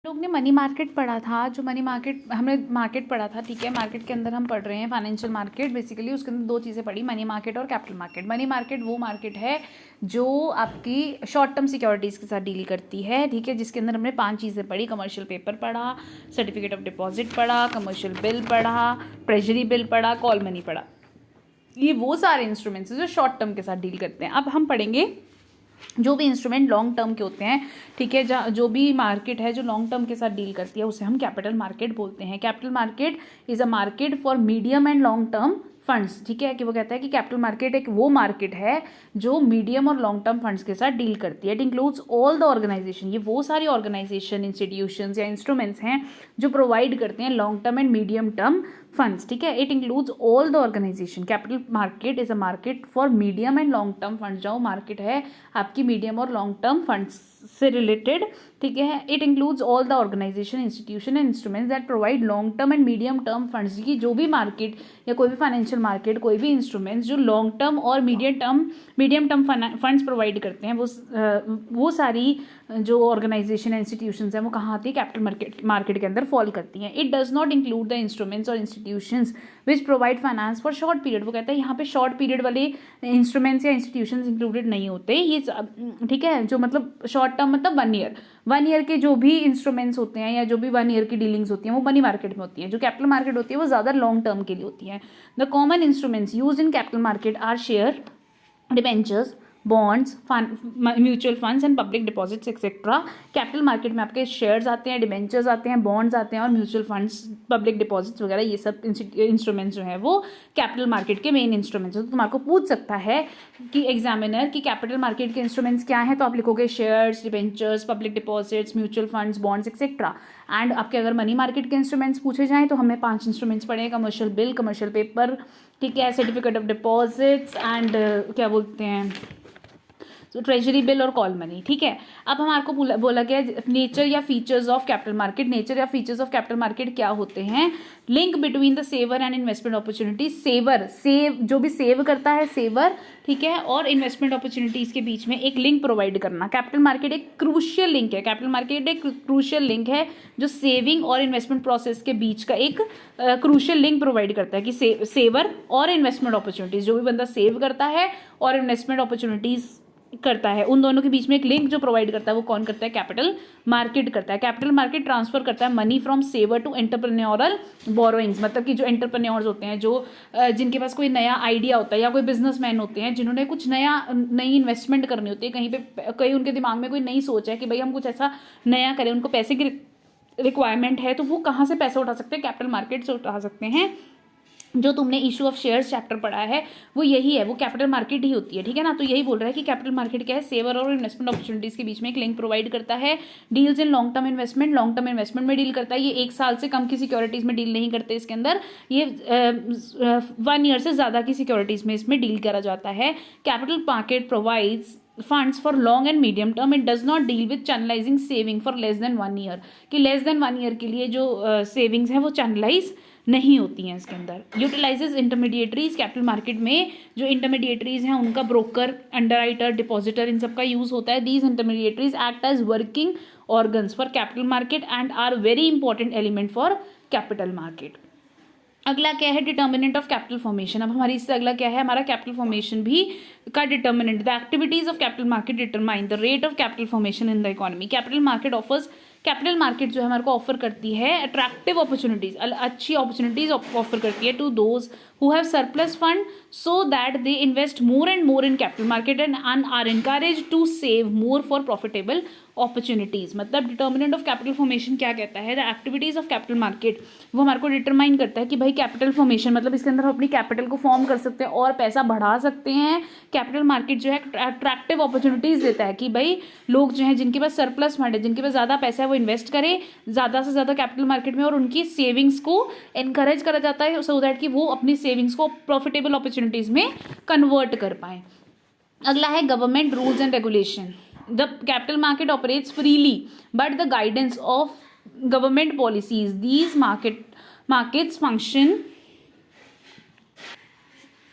लोग ने money market पढ़ा था। जो मनी मार्केट हमने मार्केट पढ़ा था, ठीक है, मार्केट के अंदर हम पढ़ रहे हैं फाइनेंशियल मार्केट। बेसिकली उसके अंदर दो चीज़ें पढ़ी, मनी मार्केट और कैपिटल मार्केट। मनी मार्केट वो मार्केट है जो आपकी शॉर्ट टर्म सिक्योरिटीज़ के साथ डील करती है, ठीक है, जिसके अंदर हमने 5 चीज़ें पढ़ी। कमर्शियल पेपर पढ़ा, सर्टिफिकेट ऑफ डिपॉजिट पढ़ा, कमर्शियल बिल पढ़ा, ट्रेजरी बिल पढ़ा, कॉल मनी पढ़ा। ये वो सारे इंस्ट्रूमेंट्स हैं जो शॉर्ट टर्म के साथ डील करते हैं। अब हम पढ़ेंगे जो भी इंस्ट्रूमेंट लॉन्ग टर्म के होते हैं, ठीक है, जो भी मार्केट है जो लॉन्ग टर्म के साथ डील करती है उसे हम कैपिटल मार्केट बोलते हैं। Capital market is a market for medium and long term funds, ठीक है, कि वो कहता है कि कैपिटल मार्केट एक वो मार्केट है जो मीडियम और लॉन्ग टर्म फंड्स के साथ डील करती है। It includes all the organisation, ये वो सारी ऑर्गेनाइजेशन, इंस्टीट्यूशंस या इंस्ट्रूमेंट्स हैं जो प्रोवाइड करते हैं long term and medium term funds, ठीक है। It includes all the organisation. Capital market is a market for medium and long term funds, जो मार्केट है आपकी मीडियम और लॉन्ग टर्म फंड्स से रिलेटेड, ठीक है। It includes all the organisation, institution and instruments that provide long term and medium term funds, की जो भी मार्केट या कोई भी फाइनेंशियल मार्केट, कोई भी इंस्ट्रूमेंट्स जो लॉन्ग टर्म और मीडियम टर्म फंड्स प्रोवाइड करते हैं, वो सारी जो ऑर्गेनाइजेशन इंस्टीट्यूशंस हैं वो कहाँ आती है, कैपिटल मार्केट के अंदर फॉल करती हैं। It does not include the instruments और institutions which provide finance for short period. वो कहता है यहाँ पे शॉर्ट पीरियड वाले इंस्ट्रूमेंट्स या इंस्टीट्यूशंस इंक्लूडेड नहीं होते ये, ठीक है, जो मतलब शॉर्ट टर्म मतलब 1 ईयर के जो भी इंस्ट्रूमेंट्स होते हैं या जो भी 1 ईयर की डीलिंग्स होती हैं वो मनी मार्केट में होती हैं। जो कैपिटल मार्केट होती है वो ज़्यादा लॉन्ग टर्म के लिए होती है। The common instruments use in capital market are share, debentures, bonds, mutual funds and public deposits etcetera. Capital market में आपके शेयर्स आते हैं, डिबेंचर्स आते हैं, बॉन्ड्स आते हैं और म्यूचुअल फंड्स, पब्लिक डिपॉजिट्स वगैरह, ये सब इंस्ट्रूमेंट्स जो है वो कैपिटल मार्केट के मेन इंस्ट्रूमेंट्स हैं। तो तुम्हारे को पूछ सकता है कि एग्जामिनर कि कैपिटल मार्केट के इंस्ट्रूमेंट्स क्या हैं, तो आप लिखोगे shares, debentures, public deposits, mutual funds, bonds etcetera. And आपके अगर मनी मार्केट के इंस्ट्रूमेंट्स पूछे जाएँ तो हमें 5 इंस्ट्रूमेंट्स पढ़े हैं, कमर्शियल बिल, कमर्शियल पेपर, ठीक है, सर्टिफिकेट ऑफ डिपॉजिट्स एंड क्या बोलते हैं, तो ट्रेजरी बिल और कॉल मनी, ठीक है। अब हमारे को बोला गया नेचर या features of capital market. Nature या फीचर्स ऑफ कैपिटल मार्केट क्या होते हैं? Link between the saver and investment opportunity. Save जो भी सेव करता है, सेवर, ठीक है, और इन्वेस्टमेंट अपॉर्चुनिटीज के बीच में एक लिंक प्रोवाइड करना। कैपिटल मार्केट एक क्रूशियल लिंक है। कैपिटल मार्केट एक क्रूशियल लिंक है जो सेविंग और इन्वेस्टमेंट प्रोसेस के बीच का एक क्रूशियल लिंक प्रोवाइड करता है कि सेवर और इन्वेस्टमेंट अपॉर्चुनिटीज, जो भी बंदा सेव करता है और इन्वेस्टमेंट अपॉर्चुनिटीज करता है, उन दोनों के बीच में एक लिंक जो प्रोवाइड करता है वो कौन करता है? कैपिटल मार्केट करता है। कैपिटल मार्केट ट्रांसफर करता है money from saver to entrepreneurial borrowings, मतलब कि जो एंटरप्रेन्योर्स होते हैं, जो जिनके पास कोई नया आइडिया होता है या कोई बिजनेसमैन होते हैं जिन्होंने कुछ नई इन्वेस्टमेंट करनी होती है, कहीं उनके दिमाग में कोई नई सोच है कि भाई हम कुछ ऐसा नया करें, उनको पैसे की रिक्वायरमेंट है, तो वो कहाँ से पैसे उठा सकते हैं? कैपिटल मार्केट से उठा सकते हैं। जो तुमने इशू ऑफ शेयर्स चैप्टर पढ़ा है वो यही है, वो कैपिटल मार्केट ही होती है, ठीक है ना। तो यही बोल रहा है कि कैपिटल मार्केट क्या है? सेवर और इन्वेस्टमेंट अपॉर्चुनिटीज के बीच में एक लिंक प्रोवाइड करता है। Deals in long term investment में डील करता है। ये 1 साल से कम की सिक्योरिटीज में डील नहीं करते इसके अंदर, ये 1 ईयर से ज़्यादा की सिक्योरिटीज में इसमें डील करा जाता है। Capital market provides funds for long and medium term. It does not deal with channelising saving for less than 1 year, कि लेस देन 1 ईयर के लिए जो सेविंग्स हैं वो चैनलाइज नहीं होती हैं इसके अंदर। Utilises intermediaries. कैपिटल मार्केट में जो इंटरमीडिएटरीज हैं उनका ब्रोकर, अंडरराइटर, डिपॉजिटर, इन सबका यूज होता है। These intermediaries act as working organs for capital market and are very important element for capital market. अगला क्या है? Determinant of capital formation. अब हमारी इससे अगला क्या है? हमारा कैपिटल फॉर्मेशन भी का determinant. The activities of capital market determine the rate of capital formation in the economy. Capital market जो है हमारे को ऑफर करती है अट्रैक्टिव अपॉर्चुनिटीज, अच्छी अपॉर्चुनिटीज ऑफर करती है to those who have surplus fund so that they invest more and more in capital market and are encouraged to save more for profitable opportunities। मतलब डिटर्मिनेंट ऑफ कैपिटल फॉर्मेशन क्या कहता है? The activities of capital market, वो हमारे को determine करता है कि भाई कैपिटल फॉर्मेशन मतलब इसके अंदर हम अपनी कैपिटल को फॉर्म कर सकते हैं और पैसा बढ़ा सकते हैं। कैपिटल मार्केट जो है अट्रैक्टिव अपॉर्चुनिटीज देता है कि भाई लोग जो हैं जिनके पास सरप्लस फंड है, जिनके पास ज़्यादा पैसा है, वो इन्वेस्ट करें ज़्यादा से ज़्यादा कैपिटल मार्केट में और उनकी सेविंग्स को इनकरेज करा जाता है सो दैट कि वो अपनी सेविंग्स को प्रॉफिटेबल अपॉर्चुनिटीज में कन्वर्ट कर पाए। अगला है government rules and regulation. The capital market operates freely but the guidance of government policies. These markets function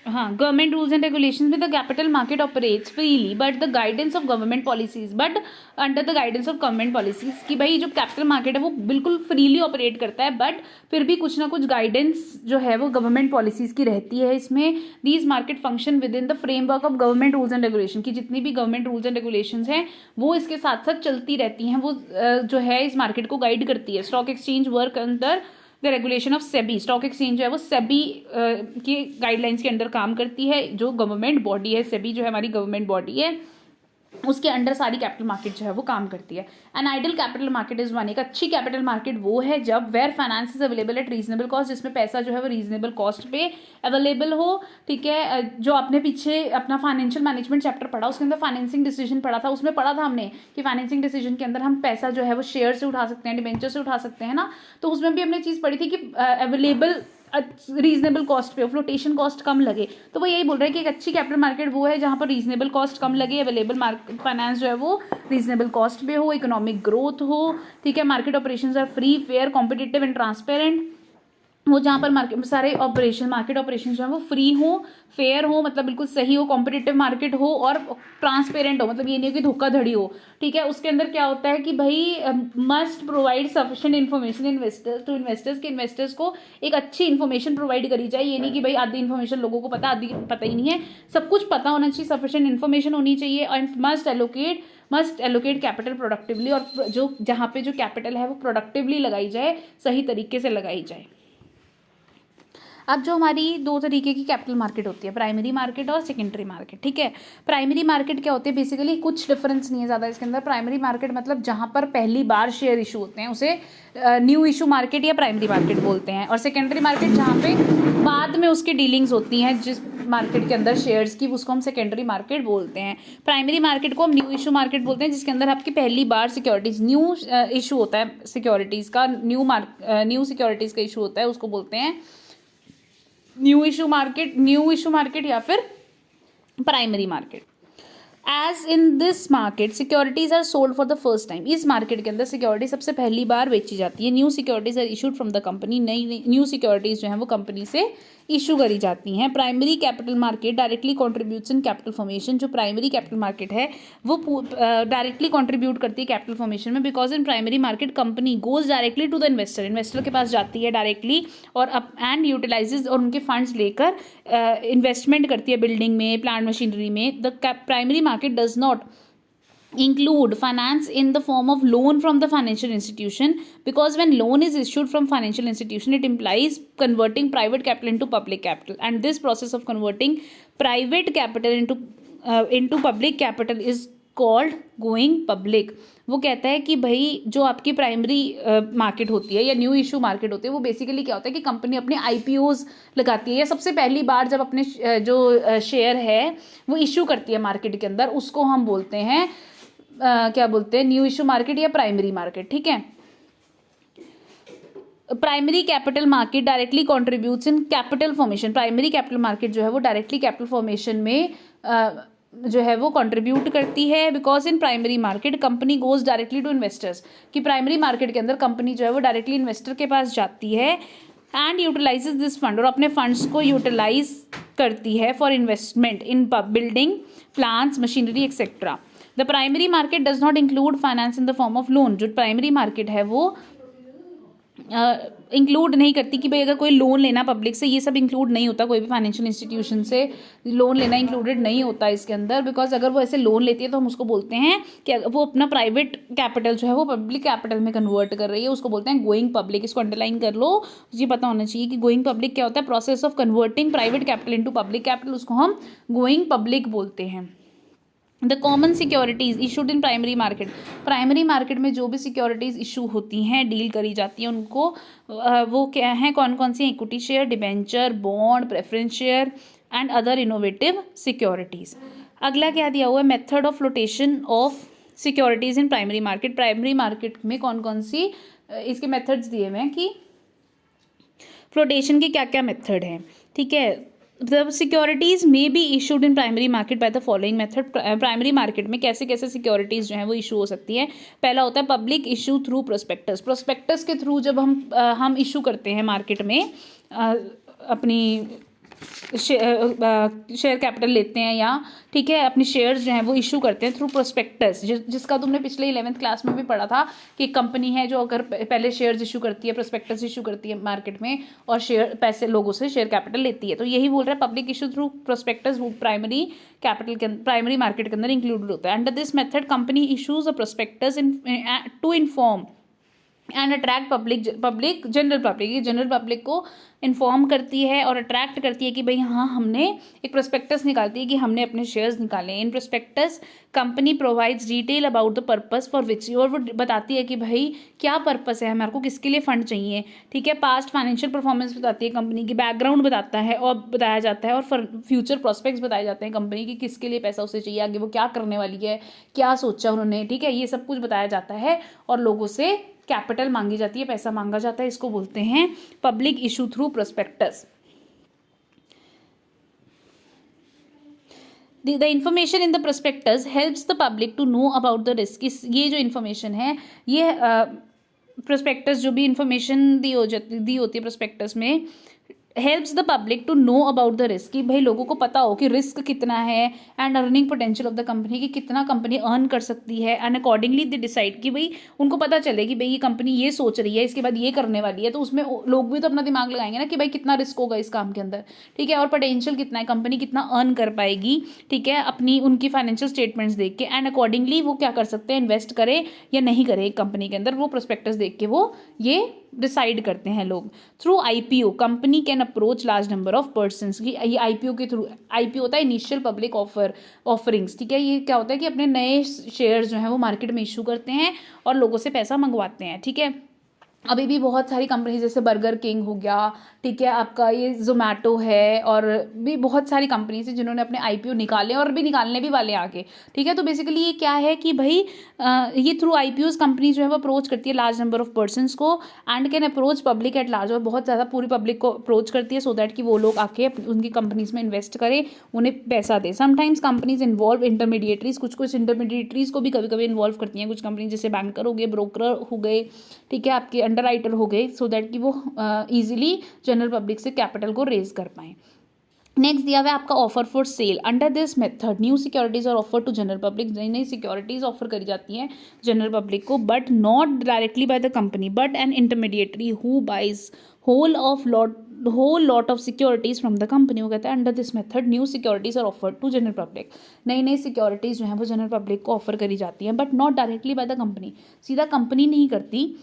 हाँ, गवर्नमेंट रूल्स एंड रेगुलेशंस में the capital market operates freely but the guidance of government policies, but under the guidance of government policies, कि भाई जो capital market है वो बिल्कुल freely operate करता है, बट फिर भी कुछ ना कुछ गाइडेंस जो है वो गवर्नमेंट पॉलिसीज की रहती है इसमें। These market function with in the framework of government rules and regulation, की जितनी भी गवर्नमेंट रूल्स एंड रेगुलेशंस हैं वो इसके साथ साथ चलती रहती हैं, वो जो है इस मार्केट को गाइड करती है। Stock exchange work under the regulation of SEBI, stock exchange जो है वो सेबी की गाइडलाइंस के अंडर काम करती है, जो गवर्नमेंट बॉडी है। सेबी जो है हमारी गवर्नमेंट बॉडी है, उसके अंडर सारी कैपिटल मार्केट जो है वो काम करती है। An ideal capital market is one, एक अच्छी कैपिटल मार्केट वो है जब where finance is available at reasonable cost, जिसमें पैसा जो है वो रीजनेबल कॉस्ट पे अवेलेबल हो। ठीक है, जो आपने पीछे अपना फाइनेंशियल मैनेजमेंट चैप्टर पढ़ा उसके अंदर फाइनेंसिंग डिसीजन पढ़ा था, उसमें पढ़ा था हमने कि फाइनेंसिंग डिसीजन के अंदर हम पैसा जो है वो शेयर से उठा सकते हैं, डिबेंचर से उठा सकते हैं ना, तो उसमें भी हमने चीज़ पढ़ी थी कि अवेलेबल रीजनेबल कॉस्ट पे, फ्लोटेशन कॉस्ट कम लगे। तो वो यही बोल रहे हैं कि एक अच्छी कैपिटल मार्केट वो है जहाँ पर रीजनेबल कॉस्ट कम लगे, अवेलेबल मार्केट फाइनेंस जो है वो रीजनेबल कॉस्ट पे हो, इकोनॉमिक ग्रोथ हो। ठीक है, market operations are free, fair, competitive and transparent, वो जहाँ पर मार्केट सारे मार्केट ऑपरेशन जो है वो फ्री हो, फेयर हो, मतलब बिल्कुल सही हो, कॉम्पिटिटिव मार्केट हो और ट्रांसपेरेंट हो, मतलब ये नहीं हो कि धोखाधड़ी हो। ठीक है, उसके अंदर क्या होता है कि भाई must provide sufficient information investors के इन्वेस्टर्स को एक अच्छी इन्फॉर्मेशन प्रोवाइड करी जाए। ये नहीं कि भाई आधी इन्फॉर्मेशन लोगों को पता, आधी पता ही नहीं है, सब कुछ पता होना चाहिए, सफिशिएंट इन्फॉर्मेशन होनी चाहिए। And must allocate capital productively, और जो जहाँ पे जो कैपिटल है वो प्रोडक्टिवली लगाई जाए, सही तरीके से लगाई जाए। अब जो हमारी दो तरीके की कैपिटल मार्केट होती है, प्राइमरी मार्केट और सेकेंडरी मार्केट। ठीक है, प्राइमरी मार्केट क्या होती है, बेसिकली कुछ डिफरेंस नहीं है ज़्यादा इसके अंदर। प्राइमरी मार्केट मतलब जहाँ पर पहली बार शेयर इशू होते हैं उसे न्यू इशू मार्केट या प्राइमरी मार्केट बोलते हैं, और सेकेंडरी मार्केट जहाँ पे बाद में उसकी डीलिंग्स होती हैं जिस मार्केट के अंदर शेयर्स की, उसको हम सेकेंडरी मार्केट बोलते हैं। प्राइमरी मार्केट को हम न्यू इशू मार्केट बोलते हैं, जिसके अंदर आपकी पहली बार सिक्योरिटीज़ न्यू इशू होता है, सिक्योरिटीज़ का न्यू सिक्योरिटीज़ का इशू होता है, उसको बोलते हैं न्यू इशू मार्केट या फिर primary market. As in this market securities are sold for the first time, इस मार्केट के अंदर सिक्योरिटी सबसे पहली बार बेची जाती है। New securities are issued from the company, नई न्यू सिक्योरिटीज जो है वो कंपनी से इशू करी जाती हैं। Primary capital market directly contributes in capital formation, जो प्राइमरी कैपिटल मार्केट है वो डायरेक्टली कॉन्ट्रीब्यूट करती है कैपिटल फॉर्मेशन में, because in primary market company goes directly to the investor के पास जाती है डायरेक्टली, और एंड यूटिलाइजेज, और उनके फंड्स लेकर इन्वेस्टमेंट करती है बिल्डिंग में, प्लांट मशीनरी में। The primary market does not include finance in the form of loan from the financial institution, because when loan is issued from financial institution it implies converting private capital into public capital, and this process of converting private capital into public capital is called going public। वो कहता है कि भाई जो आपकी primary market होती है या न्यू इशू मार्केट होती है, वो बेसिकली क्या होता है कि कंपनी अपने IPOs लगाती है, या सबसे पहली बार जब अपने जो शेयर है वो इशू करती है मार्केट के अंदर, उसको हम बोलते हैं क्या बोलते हैं, न्यू इशू मार्केट या प्राइमरी मार्केट। ठीक है, primary capital market directly contributes in capital formation, primary capital market जो है वो डायरेक्टली कैपिटल फॉर्मेशन में जो है वो कंट्रीब्यूट करती है, because in primary market company goes directly to investors, कि प्राइमरी मार्केट के अंदर कंपनी जो है वो डायरेक्टली इन्वेस्टर के पास जाती है, एंड यूटिलाइजेज दिस फंड, और अपने फंड्स को यूटिलाइज करती है for investment in building, plants, machinery etcetera. The primary market does not include finance in the form of loan, जो प्राइमरी मार्केट है वो इंक्लूड नहीं करती कि भाई अगर कोई लोन लेना पब्लिक से, ये सब इंक्लूड नहीं होता, कोई भी फाइनेंशियल इंस्टीट्यूशन से लोन लेना इंक्लूडेड नहीं होता इसके अंदर, बिकॉज अगर वो ऐसे लोन लेती है तो हम उसको बोलते हैं कि वो अपना प्राइवेट कैपिटल जो है वो पब्लिक कैपिटल में कन्वर्ट कर रही है, उसको बोलते हैं गोइंग पब्लिक। इसको अंडरलाइन कर लो, ये पता होना चाहिए कि गोइंग पब्लिक क्या होता है, process of converting private capital into public capital, उसको हम गोइंग पब्लिक बोलते हैं। The common securities issued in primary market, primary market में जो भी सिक्योरिटीज़ इशू होती हैं, डील करी जाती हैं, उनको वो क्या हैं, कौन कौन सी, equity share, debenture, bond, preference share and other innovative securities. अगला क्या दिया हुआ है, method of flotation of securities in primary market, primary market में कौन कौन सी इसके मेथड्स दिए हुए हैं कि फ्लोटेशन के क्या क्या मेथड हैं। ठीक है, The securities may be issued in primary market by the following method। Primary market में कैसे कैसे सिक्योरिटीज़ जो हैं वो इशू हो सकती हैं। पहला होता है public issue through prospectus, prospectus के थ्रू जब हम इशू करते हैं मार्केट में अपनी शेयर कैपिटल लेते हैं या ठीक है अपनी शेयर्स जो हैं वो इशू करते हैं थ्रू प्रोस्पेक्टस, जिसका तुमने पिछले 11th क्लास में भी पढ़ा था कि कंपनी है जो अगर पहले शेयर्स इशू करती है, प्रोस्पेक्टस इशू करती है मार्केट में और शेयर पैसे लोगों से शेयर कैपिटल लेती है। तो यही बोल रहा है पब्लिक इशू थ्रू प्रोस्पेक्टस वो प्राइमरी कैपिटल के प्राइमरी मार्केट के अंदर इंक्लूडेड होता है। Under this method company issues a prospectus to inform and attract public general public को इन्फॉर्म करती है और अट्रैक्ट करती है कि भाई हाँ हमने एक प्रोस्पेक्टस निकालती है कि हमने अपने शेयर्स निकाले। इन prospectus company provides detail about the purpose for which, और वो बताती है कि भाई क्या पर्पस है, हमारे को किसके लिए फंड चाहिए, ठीक है। पास्ट फाइनेंशियल परफॉर्मेंस बताती है कंपनी की, बैकग्राउंड बताता है और बताया जाता है, और फ्यूचर प्रोस्पेक्ट्स बताए जाते हैं कंपनी की, किसके लिए पैसा उसे चाहिए, आगे वो क्या करने वाली है, क्या सोचा उन्होंने, ठीक है। ये सब कुछ बताया जाता है और लोगों से कैपिटल मांगी जाती है, पैसा मांगा जाता है। इसको बोलते हैं public issue through prospectus. The information in the prospectus helps the public to know about the risk. ये जो इन्फॉर्मेशन है ये प्रोस्पेक्टस जो भी इंफॉर्मेशन दी होती है प्रोस्पेक्टस में, helps the public to know about the risk, कि भाई लोगों को पता हो कि रिस्क कितना है, and earning potential of the company, कि कितना कंपनी अर्न कर सकती है, एंड अकॉर्डिंगली दे डिसाइड, कि भाई उनको पता चले कि भाई ये कंपनी ये सोच रही है इसके बाद ये करने वाली है, तो उसमें लोग भी तो अपना दिमाग लगाएंगे ना कि भाई कितना रिस्क होगा इस काम के अंदर, ठीक है, और पोटेंशियल कितना है, कंपनी कितना अर्न कर पाएगी, ठीक है, अपनी उनकी फाइनेंशियल स्टेटमेंट्स देख के, एंड अकॉर्डिंगली वो क्या कर सकते हैं, इन्वेस्ट करें या नहीं करें एक कंपनी के अंदर, वो प्रोस्पेक्टस देख के वो ये डिसाइड करते हैं लोग। Through IPO company can approach large number of persons, की ये आईपीओ के थ्रू, आईपीओ होता है इनिशियल पब्लिक ऑफरिंग्स, ठीक है। ये क्या होता है कि अपने नए शेयर जो हैं वो मार्केट में इशू करते हैं और लोगों से पैसा मंगवाते हैं, ठीक है। अभी भी बहुत सारी कंपनी जैसे बर्गर किंग हो गया, ठीक है, आपका ये जोमेटो है, और भी बहुत सारी कंपनीज है जिन्होंने अपने आईपीओ निकाले और भी निकालने भी वाले आगे, ठीक है। तो बेसिकली ये क्या है कि भाई ये थ्रू आईपीओज कंपनी जो है वो अप्रोच करती है लार्ज नंबर ऑफ पर्सन्स को, and can approach public at large, और बहुत ज़्यादा पूरी पब्लिक को अप्रोच करती है सो दैट कि वो लोग आके उनकी कंपनीज में इन्वेस्ट करें, उन्हें पैसा दे। समटाइम्स कंपनीज इन्वॉल्व इंटरमीडिएटरीज, कुछ इंटरमीडिएटरीज को भी कभी कभी इन्वॉल्व करती हैं कुछ कंपनी, जैसे बैंकर हो गए, ब्रोकर हो गए, ठीक है, आपके अंडर राइटर हो गए, सो दैट कि वो ईजिली जनरल पब्लिक से कैपिटल को रेज कर पाएँ। नेक्स्ट दिया हुआ है आपका offer for sale. Under this method new securities are offer to general public, नई नई सिक्योरिटीज ऑफर करी जाती हैं जनरल पब्लिक को, but not directly by the company but an intermediary who buys whole lot of securities from the company. वो कहता है under this method new securities are offer to general public, नई नई securities जो हैं वो general public को offer करी जाती हैं, but not directly by the company, सीधा कंपनी नहीं करती,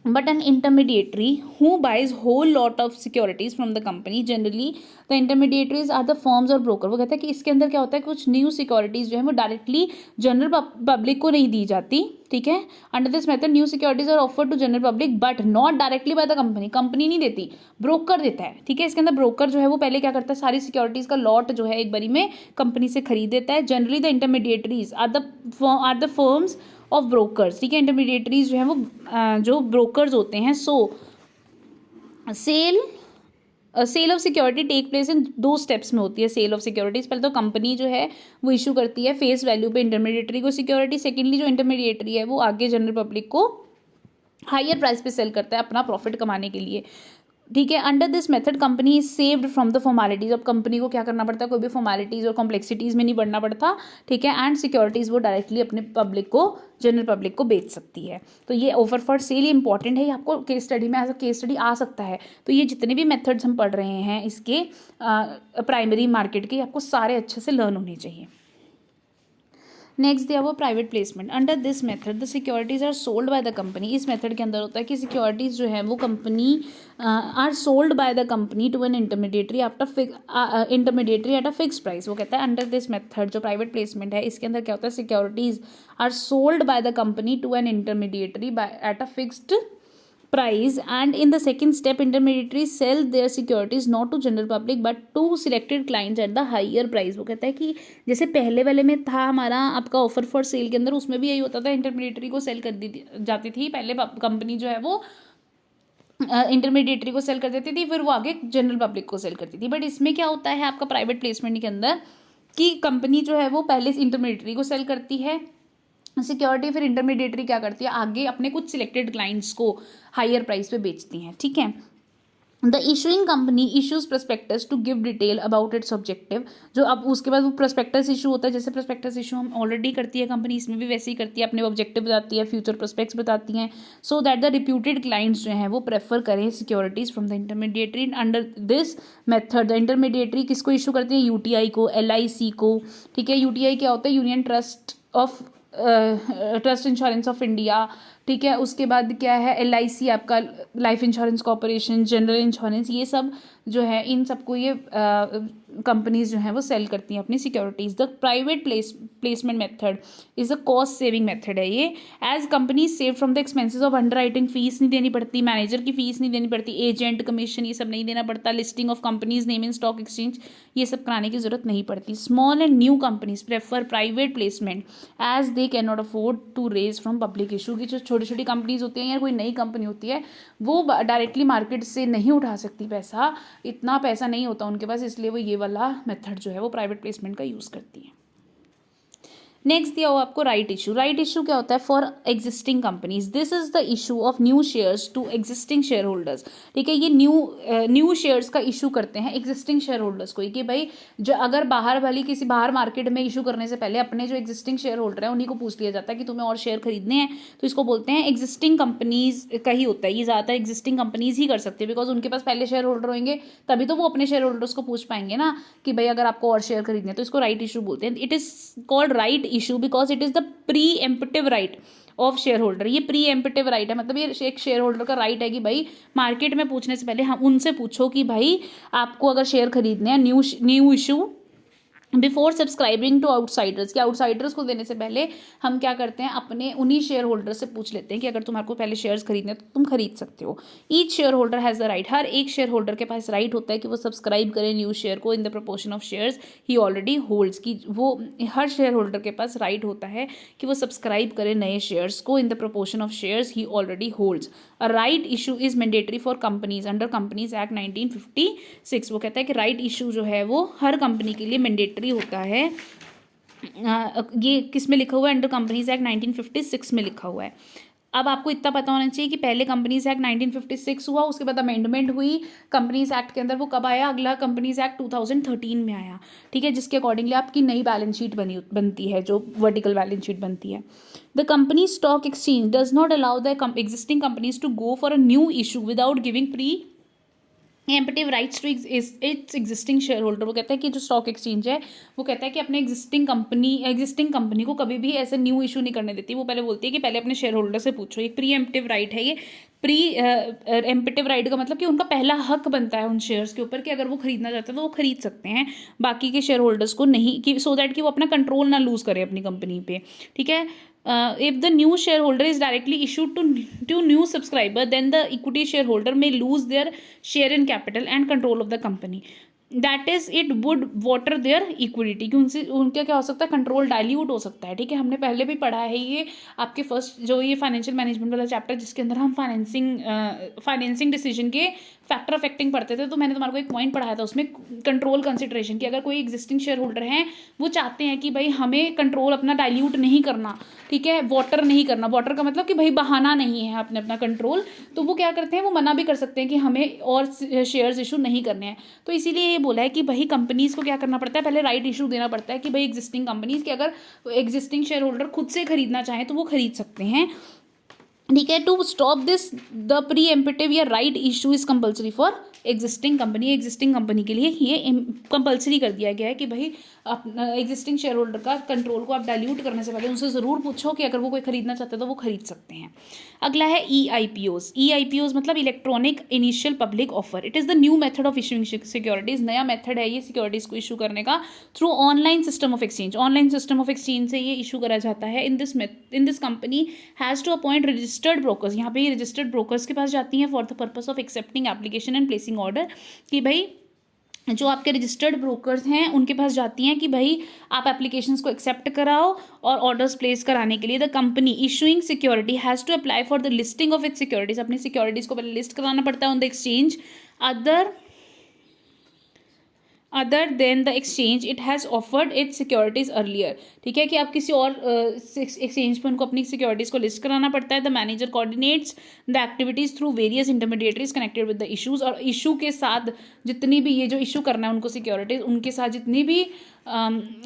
but an intermediary who buys whole lot of securities from the company. Generally the intermediaries are the firms or broker। वो कहता है कि इसके अंदर क्या होता है, कुछ न्यू सिक्योरिटीज जो है वो डायरेक्टली जनरल पब्लिक को नहीं दी जाती, ठीक है। Under this method new securities are offer to general public but not directly by the company, company नहीं देती, ब्रोकर देता है, ठीक है। इसके अंदर ब्रोकर जो है वो पहले क्या करता है, सारी सिक्योरिटीज का लॉट जो है एक बारी में कंपनी से खरीद देता है। Generally the intermediaries are the firms of brokers, ठीक है, इंटरमीडिएटरीज जो है वो जो ब्रोकर्स होते हैं। So sale of security take place in 2 steps में होती है सेल ऑफ सिक्योरिटीज। पहले तो कंपनी जो है वो इशू करती है फेस वैल्यू पे इंटरमीडिएटरी को सिक्योरिटी, सेकेंडली जो इंटरमीडिएटरी है वो आगे जनरल पब्लिक को हायर प्राइस पे सेल करता है अपना प्रॉफिट कमाने के लिए, ठीक है। Under this method company is saved from the formalities. अब कंपनी को क्या करना पड़ता है, कोई भी फॉर्मेलिटीज और कॉम्प्लेक्सिटीज में नहीं बढ़ना पड़ता, ठीक है, एंड सिक्योरिटीज वो डायरेक्टली अपने पब्लिक को जनरल पब्लिक को बेच सकती है। तो ये ऑफर फॉर सेल इंपॉर्टेंट है, ये आपको केस स्टडी में एज अ केस स्टडी आ सकता है। तो ये जितने भी मेथड्स हम पढ़ रहे हैं इसके प्राइमरी मार्केट के, आपको सारे अच्छे से लर्न होने चाहिए। नेक्स्ट दिया वो private placement. Under this method the securities are sold by the company. इस मेथड के अंदर होता है कि सिक्योरिटीज जो है वो company are sold by the company to an intermediary intermediary at a fix price. वो कहता है अंडर दिस मेथड जो प्राइवेट प्लेसमेंट है इसके अंदर क्या होता है, securities are sold by the company to an intermediary at a fixed price, and in the second step intermediaries sell their securities not to general public but to selected clients at the higher price। वो कहता है कि जैसे पहले वाले में था हमारा आपका ऑफर फॉर सेल के अंदर, उसमें भी यही होता था, इंटरमीडिएटरी को सेल कर दी जाती थी पहले कंपनी जो है वो इंटरमीडिएटरी को सेल कर देती थी, फिर वो आगे जनरल पब्लिक को सेल करती थी। बट इसमें क्या होता है आपका प्राइवेट प्लेसमेंट के अंदर कि कंपनी जो है वो पहले इंटरमीडिएटरी को सेल करती है सिक्योरिटी, फिर इंटरमीडिएटरी क्या करती है आगे अपने कुछ सिलेक्टेड क्लाइंट्स को हायर प्राइस पे बेचती हैं, ठीक है। The issuing company issues prospectus to give detail about its objective. जो अब उसके बाद वो प्रोस्पेक्टस इशू होता है, जैसे प्रोस्पेक्टस इशू हम ऑलरेडी करती है कंपनी, इसमें भी वैसे ही करती है, अपने ऑब्जेक्टिव बताती है, फ्यूचर प्रोस्पेक्ट्स बताती हैं, so that the reputed clients जो हैं वो प्रेफर करें securities from the intermediary under this method. The intermediary किसको इशू करते हैं? यूटीआई को, एलआईसी को। ठीक है, यूटीआई क्या होता है? Union trust of trust insurance of India. ठीक है, उसके बाद क्या है? एलआईसी आपका life insurance corporation, general insurance, ये सब जो है इन सबको ये कंपनीज जो हैं वो सेल करती हैं अपनी securities. The private placement method is a cost saving method है ये। As companies save from the expenses of underwriting, fees नहीं देनी पड़ती, मैनेजर की फीस नहीं देनी पड़ती, एजेंट कमीशन ये सब नहीं देना पड़ता, listing of companies name in stock exchange ये सब कराने की जरूरत नहीं पड़ती। Small and new companies prefer private placement as they can not afford to raise from public issue. की जो छोटी छोटी कंपनीज होती हैं या कोई नई कंपनी होती है वो डायरेक्टली मार्केट से नहीं उठा सकती पैसा, इतना पैसा नहीं होता उनके पास, इसलिए वो ये वाला मेथड जो है वो प्राइवेट प्लेसमेंट का यूज़ करती है। नेक्स्ट दिया हुआ आपको राइट इशू। राइट इशू क्या होता है? For existing companies, this is the issue of new shares to existing shareholders. ठीक है, ये न्यू शेयर्स का इशू करते हैं एग्जिस्टिंग शेयर होल्डर्स को, कि भाई जो अगर बाहर वाली किसी बाहर मार्केट में इशू करने से पहले अपने जो एग्जिस्टिंग शेयर होल्डर है उन्हीं को पूछ लिया जाता है कि तुम्हें और शेयर खरीदने हैं, तो इसको बोलते हैं एग्जिस्टिंग कंपनीज का ही होता है। ये ज़्यादातर एग्जिस्टिंग कंपनीज ही कर सकती है, बिकॉज उनके पास पहले शेयर होल्डर होंगे, तभी तो वो अपने शेयर होल्डर्स को पूछ पाएंगे ना कि भाई अगर आपको और शेयर खरीदने, तो इसको राइट इशू बोलते हैं। It is called right issue because it is the preemptive right of share holder. ये प्री एम्पटिव राइट है, मतलब ये एक शेयर होल्डर का राइट है कि भाई मार्केट में पूछने से पहले हम उनसे पूछो कि भाई आपको अगर शेयर खरीदने हैं, new issue before subscribing to outsiders, कि आउटसाइडर्स को देने से पहले हम क्या करते हैं, अपने उन्हीं शेयर होल्डर से पूछ लेते हैं कि अगर तुम्हारे को पहले शेयर्स खरीदने तो तुम खरीद सकते हो। Each share holder has the right, हर एक शेयर होल्डर के पास राइट होता है कि वो सब्सक्राइब करे न्यू शेयर को in the proportion of shares he already holds, की वो हर शेयर होल्डर के पास राइट होता है कि वो सब्सक्राइब करे नए शेयर्स को in the proportion of shares he already holds. A right issue is mandatory for companies under companies act 1956। वो कहता है कि राइट इशू जो है वो हर कंपनी के लिए मैंडेटरी होता है। ये किस में लिखा हुआ है? अंडर कंपनीज एक्ट 1956 में लिखा हुआ है। अब आपको इतना पता होना चाहिए कि पहले कंपनीज एक्ट 1956 हुआ, उसके बाद अमेंडमेंट हुई कंपनीज एक्ट के अंदर, वो कब आया? अगला कंपनीज एक्ट 2013 में आया। ठीक है, जिसके अकॉर्डिंगली आपकी नई बैलेंस शीट बनती है, जो वर्टिकल बैलेंस शीट बनती है। The company stock exchange does not allow the existing companies to go for a new issue without giving preemptive rights to its existing share holder. वो कहता है कि जो स्टॉक एक्सचेंज है वो कहता है कि अपने एग्जिस्टिंग कंपनी को कभी भी ऐसे न्यू इशू नहीं करने देती। वो पहले बोलती है कि पहले अपने शेयर होल्डर से पूछो। एक प्री एम्पटिव राइट है ये। प्री एम्पटिव राइट का मतलब कि उनका पहला हक बनता है उन शेयर्स के ऊपर कि अगर वो खरीदना चाहते हैं तो वो खरीद सकते हैं, बाकी के शेयर होल्डर्स को नहीं, कि सो दैट कि वो अपना कंट्रोल ना लूज करें अपनी कंपनी पे। ठीक है, if the new shareholder is directly issued to new subscriber, then the equity shareholder may lose their share in capital and control of the company. That is it would water their equity, कि उनसे उनका क्या हो सकता है? Control dilute हो सकता है। ठीक है, हमने पहले भी पढ़ा है ये आपके फर्स्ट जो ये फाइनेंशियल मैनेजमेंट वाला चैप्टर, जिसके अंदर हम फाइनेंसिंग डिसीजन के फैक्टर अफेक्टिंग पढ़ते थे, तो मैंने तुम्हारे को एक पॉइंट पढ़ाया था उसमें, कंट्रोल कंसिडरेशन, कि अगर कोई एग्जिस्टिंग शेयर होल्डर हैं वो चाहते हैं कि भाई हमें कंट्रोल अपना डाइल्यूट नहीं करना, ठीक है, वाटर नहीं करना। वाटर का मतलब कि भाई बहाना नहीं है अपने अपना कंट्रोल, तो वो क्या करते हैं, वो मना भी कर सकते हैं कि हमें और शेयर्स इशू नहीं करने हैं। तो इसीलिए ये बोला है कि भाई कंपनीज को क्या करना पड़ता है, पहले राइट इशू देना पड़ता है कि भाई एग्जिस्टिंग कंपनीज के अगर एग्जिस्टिंग शेयर होल्डर खुद से खरीदना चाहें तो वो खरीद सकते हैं। ठीक है, to stop this the preemptive या right issue is compulsory for existing company के लिए ये कंपल्सरी कर दिया गया है कि भाई एग्जिस्टिंग शेयर होल्डर का कंट्रोल को आप डाइल्यूट करने से पहले उनसे ज़रूर पूछो कि अगर वो कोई खरीदना चाहते हैं तो वो खरीद सकते हैं। अगला है EIPOs मतलब electronic initial public offer. It is the new method of issuing securities. नया मेथड है ये सिक्योरिटीज़ को इशू करने का through online system of exchange. Online system of exchange से ये इशू करा जाता है। In this company has to appoint registered brokers. यहाँ पे ये रजिस्टर्ड ब्रोकर्स के पास जाती हैं for the purpose of accepting application and placing order, कि भाई जो आपके रजिस्टर्ड ब्रोकर्स हैं उनके पास जाती हैं कि भाई आप एप्लीकेशंस को एक्सेप्ट कराओ और ऑर्डर्स प्लेस कराने के लिए the company issuing security has to apply for the listing of its securities. अपनी सिक्योरिटीज़ को पहले लिस्ट कराना पड़ता है on the exchange. Other than the exchange it has offered its securities earlier. ठीक है, कि आप किसी और एक्सचेंज पे उनको अपनी सिक्योरिटीज़ को लिस्ट कराना पड़ता है। The manager coordinates the activities through various intermediaries connected with the issues, और इशू के साथ जितनी भी ये जो इशू करना है उनको सिक्योरिटीज़, उनके साथ जितनी भी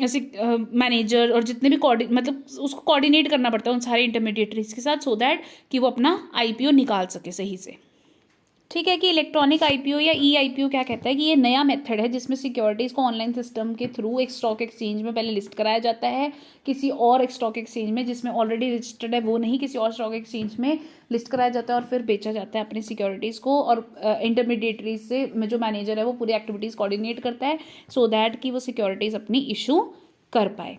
ऐसे मैनेजर और जितने भी मतलब उसको कोऑर्डिनेट करना पड़ता है उन सारे इंटरमीडिएटरीज के साथ, सो दैट कि वो अपना आईपीओ निकाल सके सही से। ठीक है, कि इलेक्ट्रॉनिक आईपीओ या ई आईपीओ क्या कहता है कि ये नया मेथड है जिसमें सिक्योरिटीज़ को ऑनलाइन सिस्टम के थ्रू एक स्टॉक एक्सचेंज में पहले लिस्ट कराया जाता है, किसी और एक स्टॉक एक्सचेंज में जिसमें ऑलरेडी रजिस्टर्ड है वो नहीं, किसी और स्टॉक एक्सचेंज में लिस्ट कराया जाता है और फिर बेचा जाता है अपनी सिक्योरिटीज़ को। और इंटरमीडिएटरीज से जो मैनेजर है वो पूरी एक्टिविटीज़ कोऑर्डिनेट करता है सो दैट कि वो सिक्योरिटीज़ अपनी इशू कर पाए।